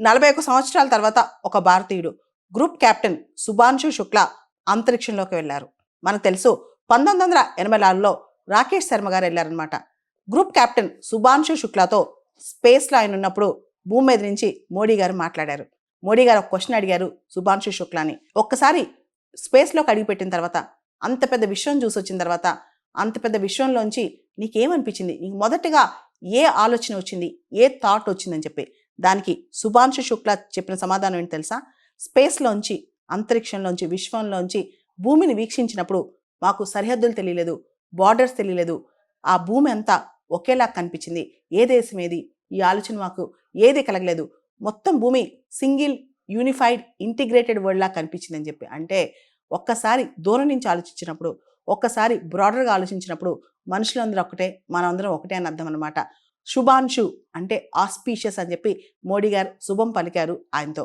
41 సంవత్సరాల తర్వాత ఒక భారతీయుడు గ్రూప్ కెప్టెన్ శుభాంశు శుక్లా అంతరిక్షంలోకి వెళ్లారు. మనకు తెలుసు 1984లో రాకేష్ శర్మ గారు వెళ్ళారనమాట. గ్రూప్ కెప్టెన్ శుభాంశు శుక్లాతో స్పేస్లో ఆయన ఉన్నప్పుడు భూమి మీద నుంచి మోడీ గారు మాట్లాడారు. మోడీ గారు ఒక క్వశ్చన్ అడిగారు శుభాంశు శుక్లాని. ఒక్కసారి స్పేస్లోకి అడిగిపెట్టిన తర్వాత, అంత పెద్ద విషయం చూసి వచ్చిన తర్వాత, అంత పెద్ద విషయంలోంచి నీకేమనిపించింది, నీకు మొదటగా ఏ ఆలోచన వచ్చింది, ఏ థాట్ వచ్చిందని చెప్పి దానికి శుభాంశు శుక్లా చెప్పిన సమాధానం ఏంటి తెలుసా? స్పేస్లోంచి, అంతరిక్షంలోంచి, విశ్వంలోంచి భూమిని వీక్షించినప్పుడు మాకు సరిహద్దులు తెలియలేదు, బార్డర్స్ తెలియలేదు, ఆ భూమి అంతా ఒకేలా కనిపించింది. ఏ దేశం ఏది, ఈ ఆలోచన మాకు ఏది కలగలేదు, మొత్తం భూమి సింగిల్ యూనిఫైడ్ ఇంటిగ్రేటెడ్ వరల్డ్ లా కనిపించిందని చెప్పి. అంటే ఒక్కసారి దూరం నుంచి ఆలోచించినప్పుడు, ఒక్కసారి బ్రాడర్గా ఆలోచించినప్పుడు మనుషులందరూ ఒకటే, మనందరం ఒకటే అని అర్థం అనమాట. శుభాంశు అంటే ఆస్పీషియస్ అని చెప్పి మోడీ గారు శుభం పలికారు ఆయనతో.